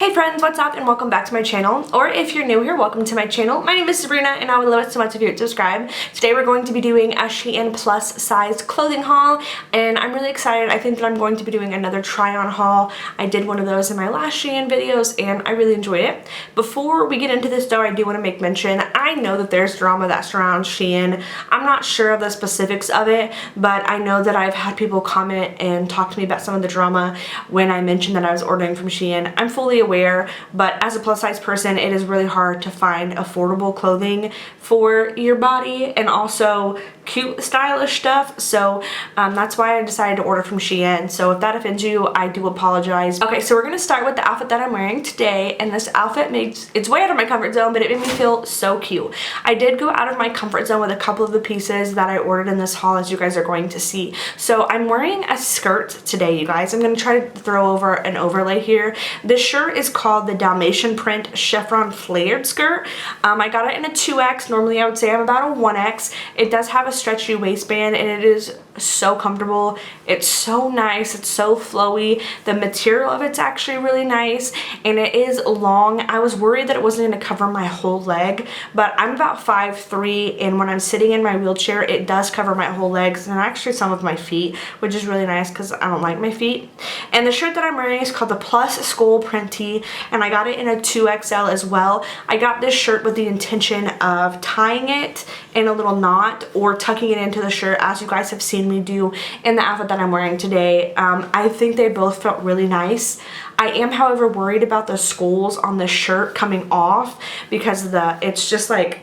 Hey friends, what's up and welcome back to my channel, or if you're new here, welcome to my channel. My name is Sabrina and I would love it so much if you would subscribe. Today we're going to be doing a Shein plus size clothing haul and I'm really excited. I think that I'm going to be doing another try on haul. I did one of those in my last Shein videos and I really enjoyed it. Before we get into this though, I do want to make mention, I know that there's drama that surrounds Shein. I'm not sure of the specifics of it, but I know that I've had people comment and talk to me about some of the drama when I mentioned that I was ordering from Shein. I'm fully aware, but as a plus size person, it is really hard to find affordable clothing for your body and also cute stylish stuff, so that's why I decided to order from Shein. So if that offends you, I do apologize. Okay, so we're gonna start with the outfit that I'm wearing today, and this outfit it's way out of my comfort zone, but it made me feel so cute. I did go out of my comfort zone with a couple of the pieces that I ordered in this haul, as you guys are going to see. So I'm wearing a skirt today, you guys. I'm gonna try to throw over an overlay here. This shirt is called the Dalmatian print chiffon flared skirt. I got it in a 2X. Normally I would say I'm about a 1X. It does have a stretchy waistband and it is so comfortable. It's so nice. It's so flowy. The material of it's actually really nice and it is long. I was worried that it wasn't going to cover my whole leg, but I'm about 5'3", and when I'm sitting in my wheelchair it does cover my whole legs and actually some of my feet, which is really nice because I don't like my feet. And the shirt that I'm wearing is called the Plus Skull Print Tee and I got it in a 2XL as well. I got this shirt with the intention of tying it in a little knot or tucking it into the shirt, as you guys have seen me do in the outfit that I'm wearing today. I think they both felt really nice. I am, however, worried about the skulls on the shirt coming off because it's just like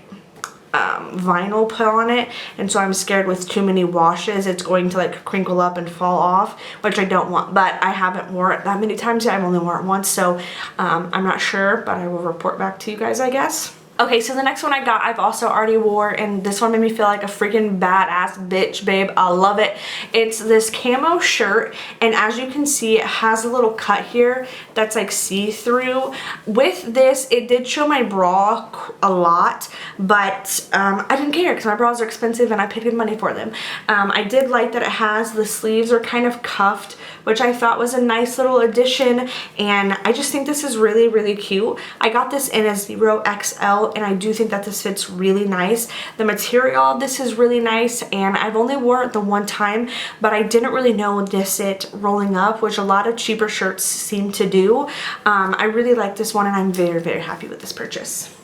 vinyl put on it, and so I'm scared with too many washes it's going to like crinkle up and fall off, which I don't want. But I haven't worn it that many times yet. I've only worn it once, so I'm not sure, but I will report back to you guys, I guess. Okay, so the next one I got, I've also already wore, and this one made me feel like a freaking badass bitch, babe. I love it. It's this camo shirt, and as you can see, it has a little cut here that's like see-through. With this, it did show my bra a lot, but I didn't care because my bras are expensive and I paid good money for them. I did like that it has, the sleeves are kind of cuffed, which I thought was a nice little addition, and I just think this is really, really cute. I got this in a 0XL, and I do think that this fits really nice. The material of this is really nice, and I've only worn it the one time, but I didn't really notice it rolling up, which a lot of cheaper shirts seem to do. I really like this one, and I'm very, very happy with this purchase.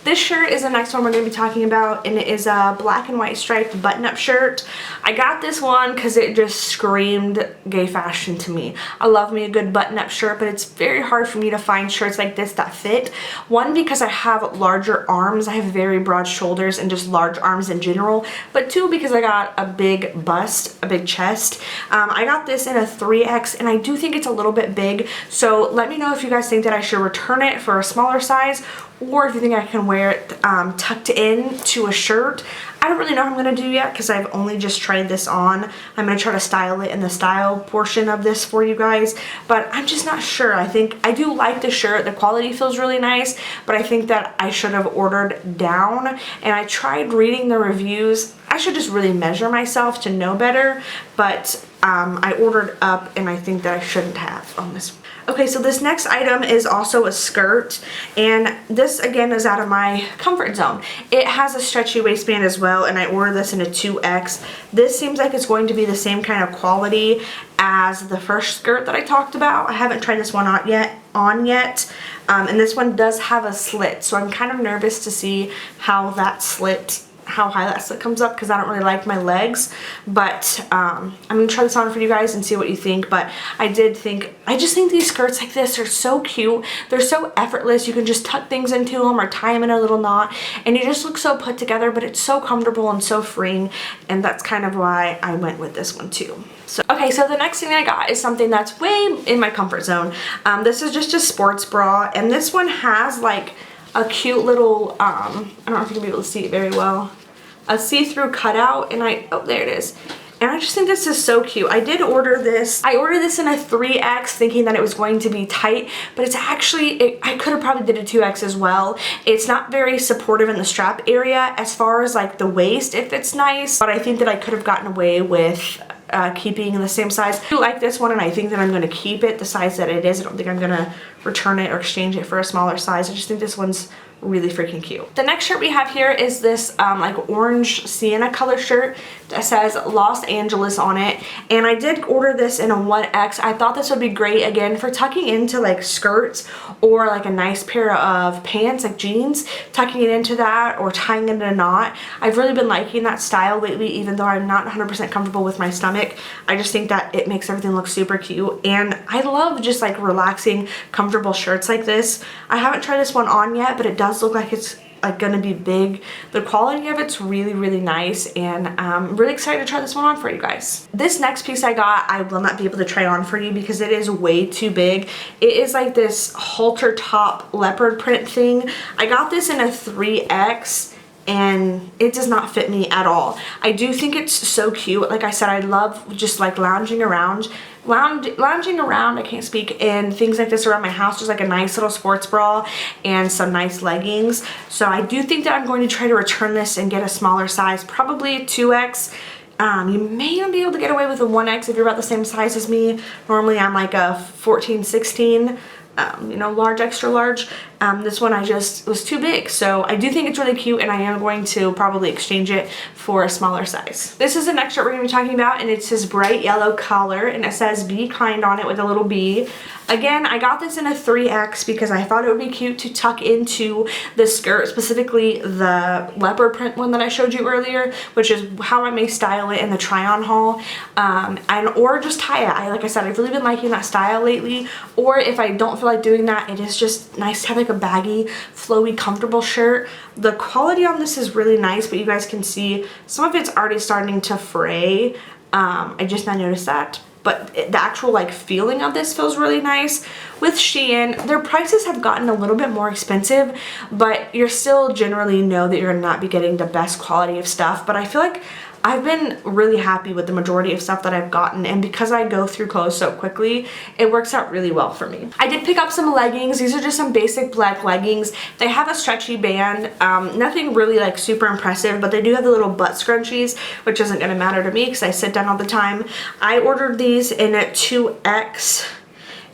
This shirt is the next one we're going to be talking about, and it is a black and white striped button-up shirt. I got this one because it just screamed gay fashion to me. I love me a good button-up shirt, but it's very hard for me to find shirts like this that fit. One, because I have larger arms. I have very broad shoulders and just large arms in general. But two, because I got a big bust, a big chest. I got this in a 3X, and I do think it's a little bit big. So let me know if you guys think that I should return it for a smaller size, or if you think I can wear it tucked in to a shirt. I don't really know what I'm going to do yet because I've only just tried this on. I'm going to try to style it in the style portion of this for you guys, but I'm just not sure. I think I do like the shirt. The quality feels really nice, but I think that I should have ordered down, and I tried reading the reviews. I should just really measure myself to know better, but I ordered up, and I think that I shouldn't have on this. Okay, so this next item is also a skirt, and this again is out of my comfort zone. It has a stretchy waistband as well, and I ordered this in a 2X. This seems like it's going to be the same kind of quality as the first skirt that I talked about. I haven't tried this one on yet. And this one does have a slit, so I'm kind of nervous to see how high that slit comes up because I don't really like my legs. But I'm gonna try this on for you guys and see what you think. But I just think these skirts like this are so cute. They're so effortless. You can just tuck things into them or tie them in a little knot, and you just look so put together, but it's so comfortable and so freeing, and that's kind of why I went with this one too. So, okay, so the next thing I got is something that's way in my comfort zone. This is just a sports bra, and this one has like a cute little, I don't know if you can be able to see it very well, a see-through cutout, and oh, there it is. And I just think this is so cute. I did order this. I ordered this in a 3X thinking that it was going to be tight, but it's actually, I could have probably did a 2X as well. It's not very supportive in the strap area. As far as like the waist, it fits nice, but I think that I could have gotten away with keeping the same size. I do like this one, and I think that I'm going to keep it the size that it is. I don't think I'm going to return it or exchange it for a smaller size. I just think this one's really freaking cute. The next shirt we have here is this like orange sienna color shirt that says Los Angeles on it, and I did order this in a 1X. I thought this would be great again for tucking into like skirts or like a nice pair of pants, like jeans, tucking it into that or tying it in a knot. I've really been liking that style lately, even though I'm not 100% comfortable with my stomach. I just think that it makes everything look super cute, and I love just like relaxing, comfortable shirts like this. I haven't tried this one on yet, but it does look like it's like gonna be big. The quality of it's really, really nice, and I'm really excited to try this one on for you guys. This next piece I got, I will not be able to try on for you because it is way too big. It is like this halter top leopard print thing. I got this in a 3X, and it does not fit me at all. I do think it's so cute. Like I said, I love just like lounging around, I can't speak, and things like this around my house. There's like a nice little sports bra and some nice leggings. So I do think that I'm going to try to return this and get a smaller size, probably 2X. You may not be able to get away with a 1X if you're about the same size as me. Normally I'm like a 14, 16. You know, large, extra large. This one I just was too big, so I do think it's really cute, and I am going to probably exchange it for a smaller size. This is the next shirt we're going to be talking about, and it's this bright yellow collar, and it says "Be Kind" on it with a little B. Again, I got this in a 3X because I thought it would be cute to tuck into the skirt, specifically the leopard print one that I showed you earlier, which is how I may style it in the try-on haul, or just tie it. Like I said, I've really been liking that style lately, or if I don't feel like doing that, it is just nice to have like a baggy, flowy, comfortable shirt. The quality on this is really nice, but you guys can see some of it's already starting to fray. I just now noticed that. But the actual like feeling of this feels really nice. With Shein, their prices have gotten a little bit more expensive, but you're still generally know that you're not be getting the best quality of stuff. But I feel like I've been really happy with the majority of stuff that I've gotten, and because I go through clothes so quickly, it works out really well for me. I did pick up some leggings. These are just some basic black leggings. They have a stretchy band, nothing really like super impressive, but they do have the little butt scrunchies, which isn't gonna matter to me because I sit down all the time. I ordered these in a 2X.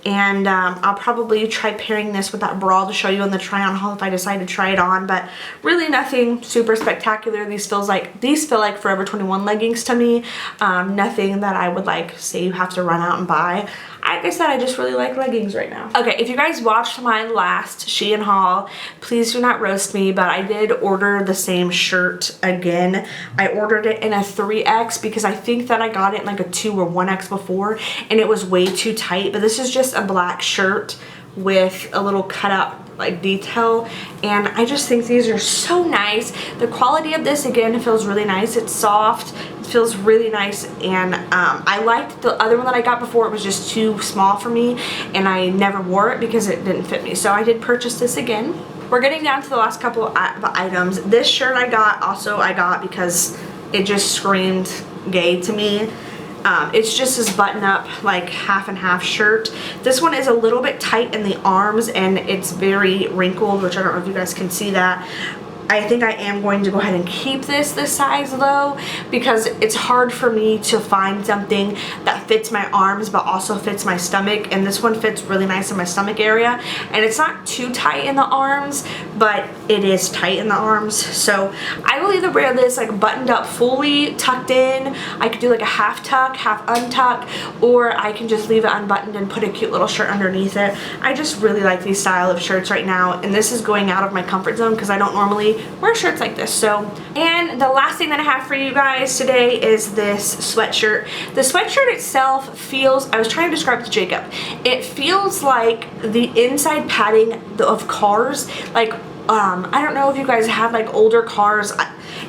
And I'll probably try pairing this with that bra to show you in the try on haul if I decide to try it on, but really nothing super spectacular. These feel like Forever 21 leggings to me. Nothing that I would like say you have to run out and buy. Like I said, I just really like leggings right now. Okay, if you guys watched my last Shein haul, please do not roast me, but I did order the same shirt again. I ordered it in a 3X because I think that I got it in like a 2 or 1X before, and it was way too tight. But this is just a black shirt with a little cutout like detail, and I just think these are so nice. The quality of this again feels really nice. It's soft, it feels really nice, and I liked the other one that I got before. It was just too small for me, and I never wore it because it didn't fit me, so I did purchase this again. We're getting down to the last couple of items. This shirt I got because it just screamed gay to me. It's just this button up like half and half shirt. This one is a little bit tight in the arms and it's very wrinkled, which I don't know if you guys can see that. I think I am going to go ahead and keep this size though, because it's hard for me to find something that fits my arms but also fits my stomach, and this one fits really nice in my stomach area, and it's not too tight in the arms, but it is tight in the arms. So I will either wear this like buttoned up fully tucked in, I could do like a half tuck, half untuck, or I can just leave it unbuttoned and put a cute little shirt underneath it. I just really like these style of shirts right now, and this is going out of my comfort zone because I don't normally wear shirts like this. So, and the last thing that I have for you guys today is this sweatshirt. The sweatshirt itself feels, I was trying to describe it to Jacob, it feels like the inside padding of cars. Like I don't know if you guys have like older cars.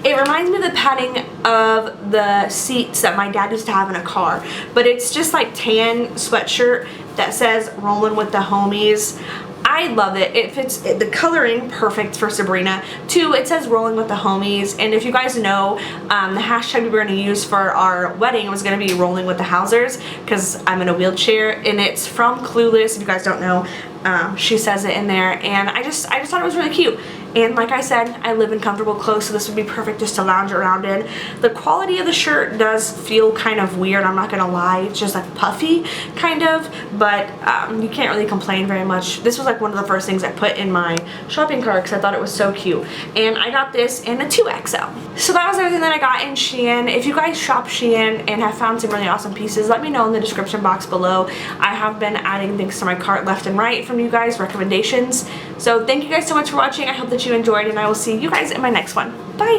It reminds me of the padding of the seats that my dad used to have in a car, but it's just like tan sweatshirt that says rolling with the homies. I love it. It fits the coloring perfect for Sabrina. 2, it says rolling with the homies, and if you guys know, the hashtag we were going to use for our wedding was going to be rolling with the Housers, because I'm in a wheelchair, and it's from Clueless. If you guys don't know, she says it in there, and I just thought it was really cute. And like I said, I live in comfortable clothes, so this would be perfect just to lounge around in. The quality of the shirt does feel kind of weird, I'm not gonna lie. It's just like puffy, kind of, but you can't really complain very much. This was like one of the first things I put in my shopping cart because I thought it was so cute. And I got this in a 2XL. So that was everything that I got in Shein. If you guys shop Shein and have found some really awesome pieces, let me know in the description box below. I have been adding things to my cart left and right from you guys, recommendations. So thank you guys so much for watching. I hope that you enjoyed, and I will see you guys in my next one. Bye!